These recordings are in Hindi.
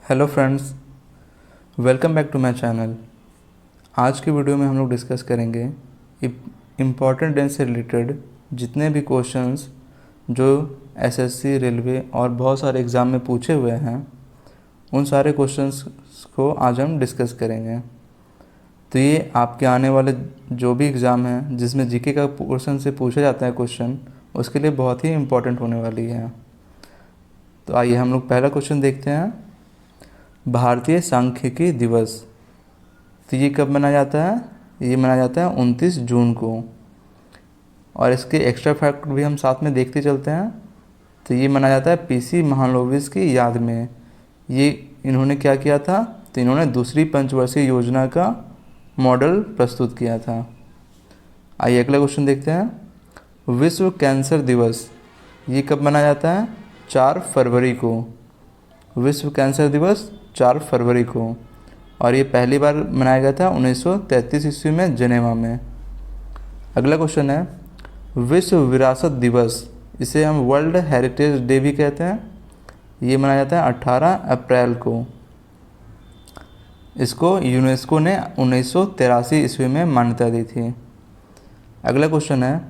Hello friends, welcome back to my channel. आज की वीडियो में हम लोग डिस्कस करेंगे इम्पॉर्टेंट डेट से रिलेटेड जितने भी क्वेश्चंस जो एसएससी, रेलवे और बहुत सारे एग्ज़ाम में पूछे हुए हैं, उन सारे क्वेश्चंस को आज हम डिस्कस करेंगे। तो ये आपके आने वाले जो भी एग्ज़ाम हैं जिसमें जीके का पोर्शन से पूछा जाता है क्वेश्चन, उसके लिए बहुत ही इम्पोर्टेंट होने वाली है। तो आइए हम लोग पहला क्वेश्चन देखते हैं। भारतीय सांख्यिकी दिवस, तो ये कब मनाया जाता है? ये मनाया जाता है 29 जून को। और इसके एक्स्ट्रा फैक्ट भी हम साथ में देखते चलते हैं। तो ये मनाया जाता है पीसी महालनोबिस की याद में। ये इन्होंने क्या किया था? तो इन्होंने दूसरी पंचवर्षीय योजना का मॉडल प्रस्तुत किया था। आइए अगला क्वेश्चन देखते हैं। विश्व कैंसर दिवस, ये कब मनाया जाता है? 4 फरवरी को। विश्व कैंसर दिवस 4 फरवरी को, और ये पहली बार मनाया गया था 1933 ईस्वी में जेनेवा में। अगला क्वेश्चन है विश्व विरासत दिवस, इसे हम वर्ल्ड हेरिटेज डे भी कहते हैं। ये मनाया जाता है 18 अप्रैल को। इसको यूनेस्को ने 1983 ईस्वी में मान्यता दी थी। अगला क्वेश्चन है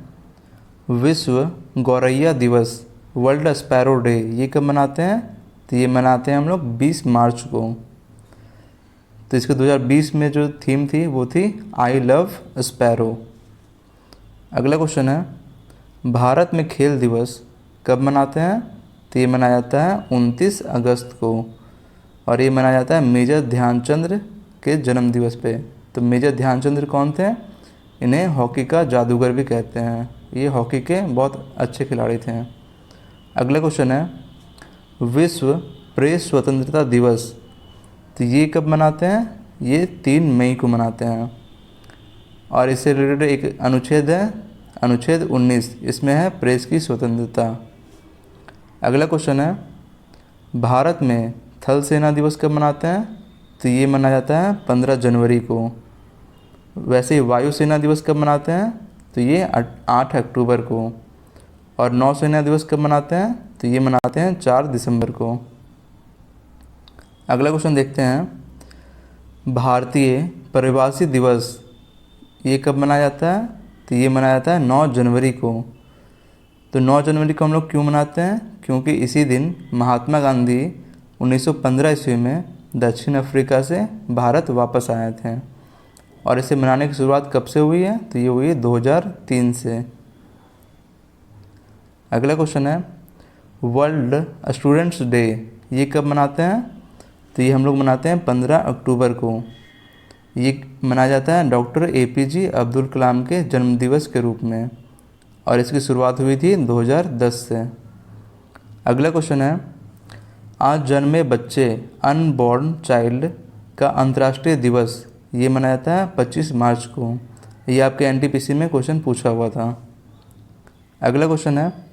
विश्व गौरैया दिवस, वर्ल्ड स्पैरो डे, ये कब मनाते हैं? तो ये मनाते हैं हम लोग 20 मार्च को। तो इसके 2020 में जो थीम थी वो थी आई लव स्पैरो। अगला क्वेश्चन है भारत में खेल दिवस कब मनाते हैं? तो ये मनाया जाता है 29 अगस्त को, और ये मनाया जाता है मेजर ध्यानचंद के जन्म दिवस पे। तो मेजर ध्यानचंद कौन थे? इन्हें हॉकी का जादूगर भी कहते हैं। ये हॉकी के बहुत अच्छे खिलाड़ी थे। अगला क्वेश्चन है विश्व प्रेस स्वतंत्रता दिवस, तो ये कब मनाते हैं? ये 3 मई को मनाते हैं। और इससे रिलेटेड एक अनुच्छेद है, अनुच्छेद 19, इसमें है प्रेस की स्वतंत्रता। अगला क्वेश्चन है भारत में थल सेना दिवस कब मनाते हैं? तो ये मनाया जाता है 15 जनवरी को। वैसे ही वायुसेना दिवस कब मनाते हैं? तो ये 8 अक्टूबर को। और नौसेना दिवस कब मनाते हैं? तो ये मनाते हैं 4 दिसंबर को। अगला क्वेश्चन देखते हैं भारतीय प्रवासी दिवस, ये कब मनाया जाता है? तो ये मनाया जाता है 9 जनवरी को। तो 9 जनवरी को हम लोग क्यों मनाते हैं? क्योंकि इसी दिन महात्मा गांधी 1915 ईस्वी में दक्षिण अफ्रीका से भारत वापस आए थे। और इसे मनाने की शुरुआत कब से हुई है? तो ये हुई है 2003 से। अगला क्वेश्चन है वर्ल्ड स्टूडेंट्स डे, ये कब मनाते हैं? तो ये हम लोग मनाते हैं 15 अक्टूबर को। ये मनाया जाता है डॉक्टर APJ अब्दुल कलाम के जन्मदिवस के रूप में, और इसकी शुरुआत हुई थी 2010 से। अगला क्वेश्चन है आज जन्मे बच्चे अनबॉर्न चाइल्ड का अंतर्राष्ट्रीय दिवस, ये मनाया जाता है 25 मार्च को। ये आपके NTPC में क्वेश्चन पूछा हुआ था। अगला क्वेश्चन है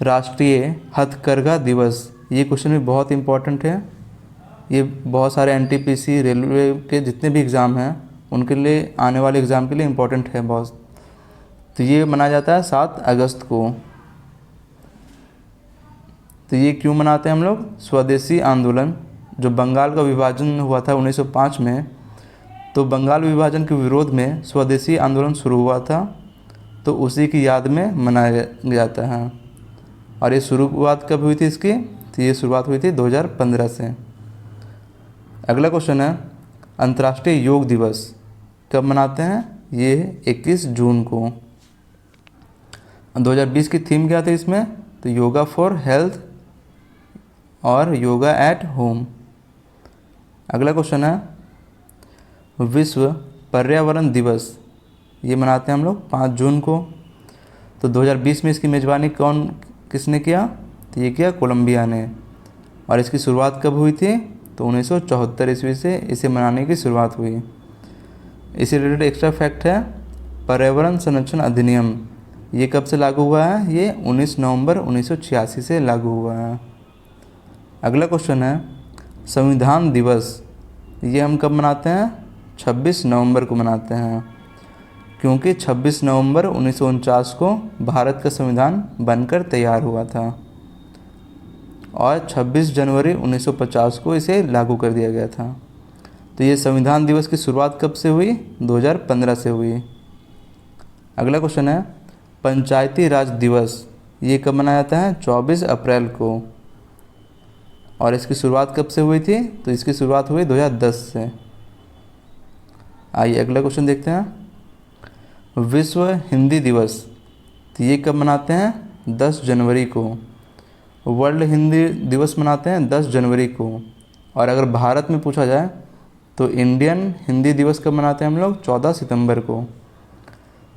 राष्ट्रीय हथकरघा दिवस, ये क्वेश्चन भी बहुत इंपॉर्टेंट है। ये बहुत सारे NTPC, रेलवे के जितने भी एग्ज़ाम हैं उनके लिए, आने वाले एग्ज़ाम के लिए इम्पोर्टेंट है बहुत। तो ये मनाया जाता है 7 अगस्त को। तो ये क्यों मनाते हैं हम लोग? स्वदेशी आंदोलन, जो बंगाल का विभाजन हुआ था 1905 में, तो बंगाल विभाजन के विरोध में स्वदेशी आंदोलन शुरू हुआ था, तो उसी की याद में मनाया जाता है। और ये शुरुआत कब हुई थी इसकी? तो ये शुरुआत हुई थी 2015 से। अगला क्वेश्चन है अंतर्राष्ट्रीय योग दिवस कब मनाते हैं? ये 21 जून को। 2020 की थीम क्या थी इसमें? तो योगा फॉर हेल्थ और योगा एट होम। अगला क्वेश्चन है विश्व पर्यावरण दिवस, ये मनाते हैं हम लोग 5 जून को। तो 2020 में इसकी मेज़बानी किसने किया? तो ये किया कोलंबिया ने। और इसकी शुरुआत कब हुई थी? तो 1974 ईस्वी से इसे मनाने की शुरुआत हुई। इसी रिलेटेड एक्स्ट्रा फैक्ट है पर्यावरण संरक्षण अधिनियम, ये कब से लागू हुआ है? ये 19 नवंबर 1986 से लागू हुआ है। अगला क्वेश्चन है संविधान दिवस, ये हम कब मनाते हैं? 26 नवंबर को मनाते हैं, क्योंकि 26 नवंबर 1949 को भारत का संविधान बनकर तैयार हुआ था। और 26 जनवरी 1950 को इसे लागू कर दिया गया था। तो ये संविधान दिवस की शुरुआत कब से हुई? 2015 से हुई। अगला क्वेश्चन है पंचायती राज दिवस, ये कब मनाया जाता है? 24 अप्रैल को। और इसकी शुरुआत कब से हुई थी? तो इसकी शुरुआत हुई 2010 से। आइए अगला क्वेश्चन देखते हैं। विश्व हिंदी दिवस, तो ये कब मनाते हैं? 10 जनवरी को। वर्ल्ड हिंदी दिवस मनाते हैं 10 जनवरी को। और अगर भारत में पूछा जाए तो इंडियन हिंदी दिवस कब मनाते हैं हम लोग? 14 सितंबर को।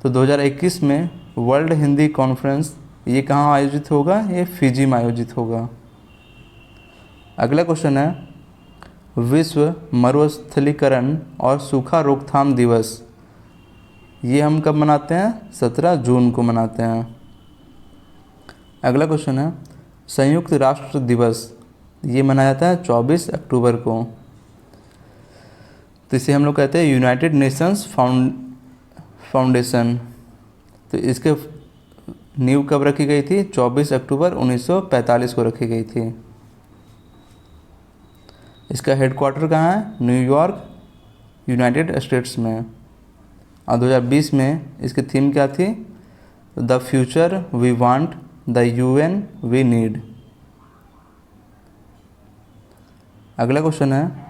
तो 2021 में वर्ल्ड हिंदी कॉन्फ्रेंस ये कहाँ आयोजित होगा? ये फिजी में आयोजित होगा। अगला क्वेश्चन है विश्व मरुस्थलीकरण और सूखा रोकथाम दिवस, ये हम कब मनाते हैं? 17 जून को मनाते हैं। अगला क्वेश्चन है संयुक्त राष्ट्र दिवस, ये मनाया जाता है 24 अक्टूबर को। तो इसे हम लोग कहते हैं यूनाइटेड नेशंस फाउंडेशन। तो इसके नींव कब रखी गई थी? 24 अक्टूबर 1945 को रखी गई थी। इसका हेडक्वार्टर कहाँ है? न्यूयॉर्क, यूनाइटेड स्टेट्स में। और 2020 में इसकी थीम क्या थी? The future we want, the UN we need. अगला क्वेश्चन है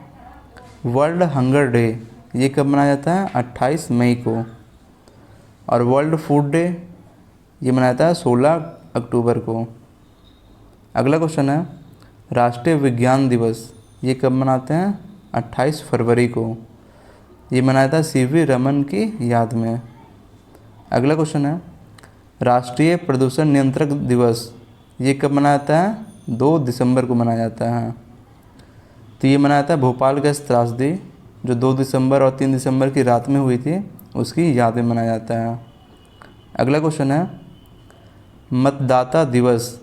वर्ल्ड हंगर डे, ये कब मनाया जाता है? 28 मई को। और वर्ल्ड फूड डे ये मनाया जाता है 16 अक्टूबर को। अगला क्वेश्चन है राष्ट्रीय विज्ञान दिवस, ये कब मनाते हैं? 28 फरवरी को। ये मनाया जाता है सीवी रमन की याद में। अगला क्वेश्चन है राष्ट्रीय प्रदूषण नियंत्रक दिवस, ये कब मनाया जाता है? 2 दिसंबर को मनाया जाता है। तो ये मनाया जाता है भोपाल गैस त्रासदी जो 2 दिसंबर और 3 दिसंबर की रात में हुई थी, उसकी याद में मनाया जाता है। अगला क्वेश्चन है मतदाता दिवस,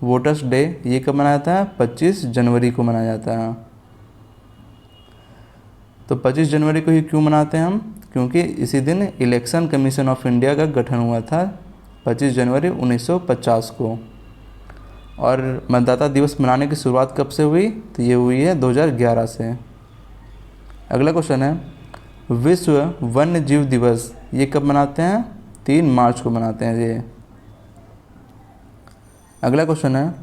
वोटर्स डे, ये कब मनाया जाता है? 25 जनवरी को मनाया जाता है। तो 25 जनवरी को ही क्यों मनाते हैं हम? क्योंकि इसी दिन इलेक्शन कमीशन ऑफ इंडिया का गठन हुआ था 25 जनवरी 1950 को। और मतदाता दिवस मनाने की शुरुआत कब से हुई? तो ये हुई है 2011 से। अगला क्वेश्चन है विश्व वन्य जीव दिवस, ये कब मनाते हैं? 3 मार्च को मनाते हैं ये। अगला क्वेश्चन है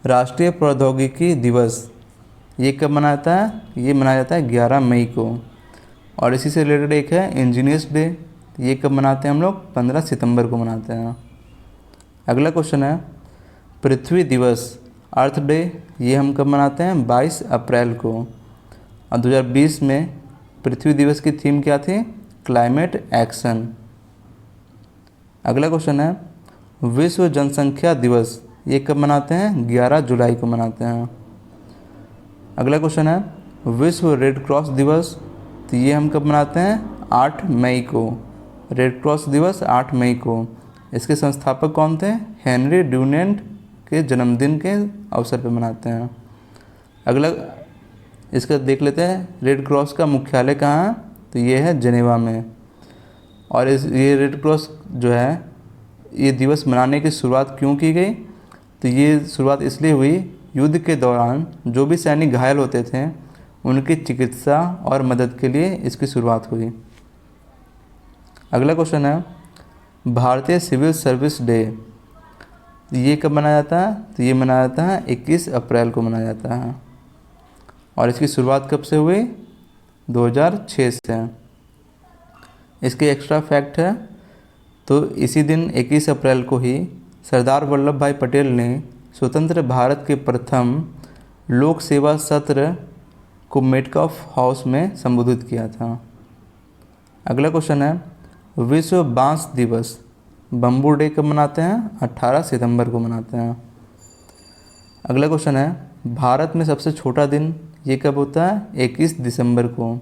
राष्ट्रीय प्रौद्योगिकी दिवस, ये कब मनाया जाता है? ये मनाया जाता है 11 मई को। और इसी से रिलेटेड एक है इंजीनियर्स डे, ये कब मनाते हैं हम लोग? 15 सितंबर को मनाते हैं। अगला क्वेश्चन है पृथ्वी दिवस, अर्थ डे, ये हम कब मनाते हैं? 22 अप्रैल को। और 2020 में पृथ्वी दिवस की थीम क्या थी? Climate action. अगला क्वेश्चन है विश्व जनसंख्या दिवस, ये कब मनाते हैं? 11 जुलाई को मनाते हैं। अगला क्वेश्चन है विश्व रेड क्रॉस दिवस, तो ये हम कब मनाते हैं? 8 मई को। रेड क्रॉस दिवस 8 मई को। इसके संस्थापक कौन थे? हेनरी ड्यूनेंट के जन्मदिन के अवसर पर मनाते हैं। अगला इसका देख लेते हैं रेड क्रॉस का मुख्यालय कहाँ है? तो ये है जेनेवा में। और ये रेड क्रॉस जो है ये दिवस मनाने की शुरुआत क्यों की गई? तो ये शुरुआत इसलिए हुई युद्ध के दौरान जो भी सैनिक घायल होते थे उनकी चिकित्सा और मदद के लिए इसकी शुरुआत हुई। अगला क्वेश्चन है भारतीय सिविल सर्विस डे, ये कब मनाया जाता है? तो ये मनाया जाता है 21 अप्रैल को मनाया जाता है। और इसकी शुरुआत कब से हुई? 2006 से। इसके एक्स्ट्रा फैक्ट है तो इसी दिन 21 अप्रैल को ही सरदार वल्लभ भाई पटेल ने स्वतंत्र भारत के प्रथम लोक सेवा सत्र को मेटकाफ हाउस में संबोधित किया था। अगला क्वेश्चन है विश्व बांस दिवस, बम्बू डे कब मनाते हैं? 18 सितंबर को मनाते हैं। अगला क्वेश्चन है भारत में सबसे छोटा दिन ये कब होता है? 21 दिसंबर को।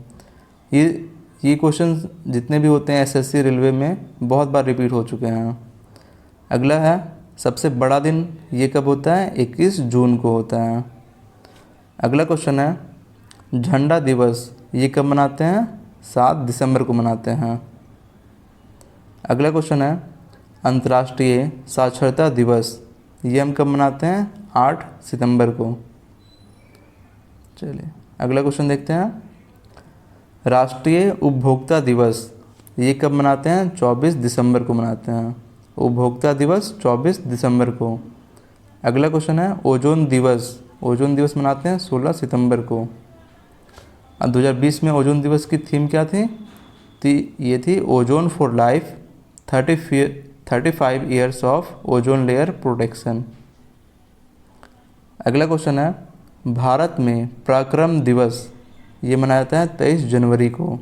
ये क्वेश्चन जितने भी होते हैं एसएससी रेलवे में बहुत बार रिपीट हो चुके हैं। अगला है सबसे बड़ा दिन ये कब होता है? 21 जून को होता है। अगला क्वेश्चन है झंडा दिवस, ये कब मनाते हैं? 7 दिसंबर को मनाते हैं। अगला क्वेश्चन है अंतर्राष्ट्रीय साक्षरता दिवस, ये हम कब मनाते हैं? 8 सितंबर को। चलिए अगला क्वेश्चन देखते हैं। राष्ट्रीय उपभोक्ता दिवस ये कब मनाते हैं? 24 दिसंबर को मनाते हैं। उपभोक्ता दिवस 24 दिसंबर को। अगला क्वेश्चन है ओजोन दिवस। ओजोन दिवस मनाते हैं 16 सितंबर को। 2020 में ओजोन दिवस की थीम क्या थी? ये थी ozone for life 35 years of ozone layer protection. अगला क्वेश्चन है भारत में पराक्रम दिवस ये मनाया जाता है 23 जनवरी को।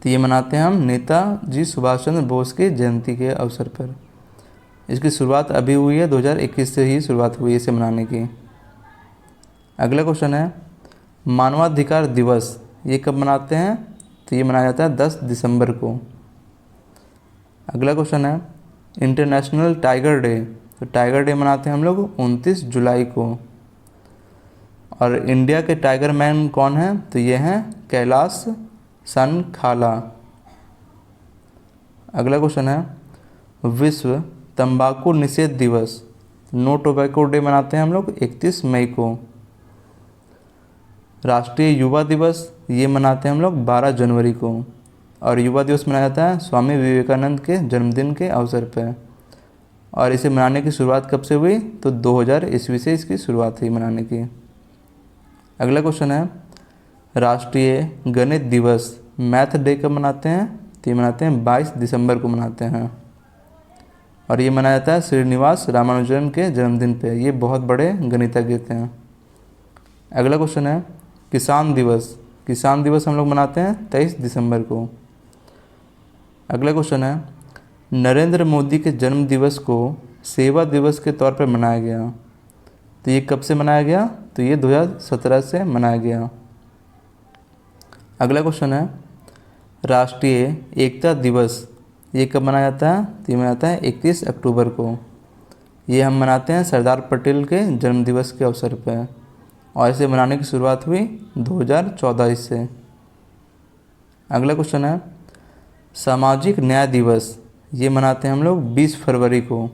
तो ये मनाते हैं हम नेताजी सुभाष चंद्र बोस की जयंती के अवसर पर। इसकी शुरुआत अभी हुई है, 2021 से ही शुरुआत हुई है इसे मनाने की। अगला क्वेश्चन है मानवाधिकार दिवस ये कब मनाते हैं? तो ये मनाया जाता है 10 दिसंबर को। अगला क्वेश्चन है इंटरनेशनल टाइगर डे। तो टाइगर डे मनाते हैं हम लोग 29 जुलाई को। और इंडिया के टाइगर मैन कौन है? तो ये हैं कैलाश सनखाला। अगला क्वेश्चन है विश्व तंबाकू निषेध दिवस। नो टोबैको डे मनाते हैं हम लोग 31 मई को। राष्ट्रीय युवा दिवस ये मनाते हैं हम लोग 12 जनवरी को। और युवा दिवस मनाया जाता है स्वामी विवेकानंद के जन्मदिन के अवसर पर। और इसे मनाने की शुरुआत कब से हुई? तो 2000 ईस्वी से इसकी शुरुआत हुई मनाने की। अगला क्वेश्चन है राष्ट्रीय गणित दिवस मैथ डे कब मनाते हैं? तो ये मनाते हैं 22 दिसंबर को मनाते हैं। और ये मनाया जाता है श्रीनिवास रामानुजन के जन्मदिन पे। ये बहुत बड़े गणितज्ञ थे। अगला क्वेश्चन है किसान दिवस। किसान दिवस हम लोग मनाते हैं 23 दिसंबर को। अगला क्वेश्चन है नरेंद्र मोदी के जन्म दिवस को सेवा दिवस के तौर पर मनाया गया। तो ये कब से मनाया गया? तो ये 2017 से मनाया गया। अगला क्वेश्चन है राष्ट्रीय एकता दिवस ये कब मनाया जाता है? तो ये मनाया जाता है 31 अक्टूबर को। ये हम मनाते हैं सरदार पटेल के जन्म दिवस के अवसर पर। और इसे मनाने की शुरुआत हुई 2014 से। अगला क्वेश्चन है सामाजिक न्याय दिवस ये मनाते हैं हम लोग 20 फरवरी को।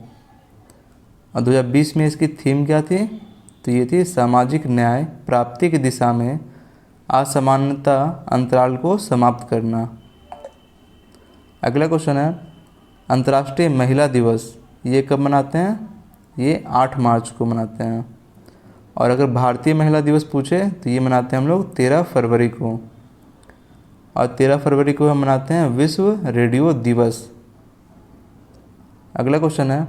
और 2020 में इसकी थीम क्या थी? तो ये थी सामाजिक न्याय प्राप्ति की दिशा में असमानता अंतराल को समाप्त करना। अगला क्वेश्चन है अंतर्राष्ट्रीय महिला दिवस ये कब मनाते हैं? ये 8 मार्च को मनाते हैं। और अगर भारतीय महिला दिवस पूछे तो ये मनाते हैं हम लोग 13 फरवरी को। और 13 फरवरी को हम मनाते हैं विश्व रेडियो दिवस। अगला क्वेश्चन है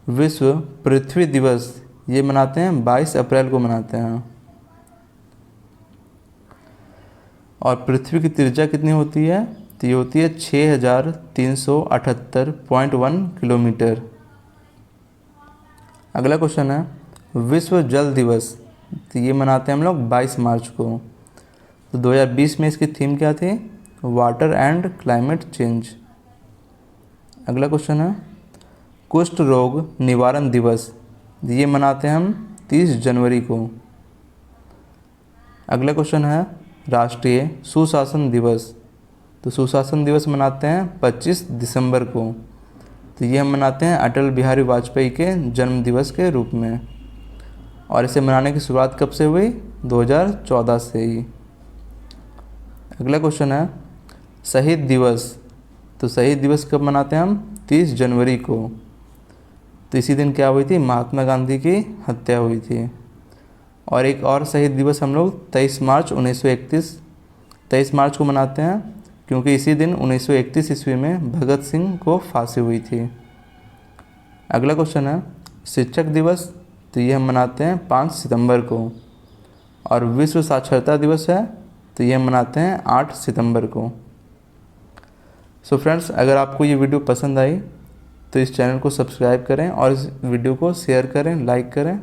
विश्व पृथ्वी दिवस ये मनाते हैं 22 अप्रैल को मनाते हैं। और पृथ्वी की त्रिज्या कितनी होती है? तो ये होती है 6378.1 किलोमीटर। अगला क्वेश्चन है विश्व जल दिवस। तो ये मनाते हैं हम लोग 22 मार्च को। तो 2020 में इसकी थीम क्या थी? Water and climate change. अगला क्वेश्चन है कुष्ठ रोग निवारण दिवस ये मनाते हैं हम 30 जनवरी को। अगला क्वेश्चन है राष्ट्रीय सुशासन दिवस। तो सुशासन दिवस मनाते हैं 25 दिसंबर को। तो ये हम मनाते हैं अटल बिहारी वाजपेयी के जन्म दिवस के रूप में। और इसे मनाने की शुरुआत कब से हुई? 2014 से ही। अगला क्वेश्चन है शहीद दिवस। तो शहीद दिवस कब मनाते हैं हम? 30 जनवरी को। तो इसी दिन क्या हुई थी? महात्मा गांधी की हत्या हुई थी। और एक और शहीद दिवस हम लोग 23 मार्च को मनाते हैं क्योंकि इसी दिन 1931 ईस्वी में भगत सिंह को फांसी हुई थी। अगला क्वेश्चन है शिक्षक दिवस। तो ये हम मनाते हैं 5 सितंबर को। और विश्व साक्षरता दिवस है तो ये हम मनाते हैं 8 सितंबर को। सो फ्रेंड्स, अगर आपको ये वीडियो पसंद आई तो इस चैनल को सब्सक्राइब करें और इस वीडियो को शेयर करें, लाइक करें।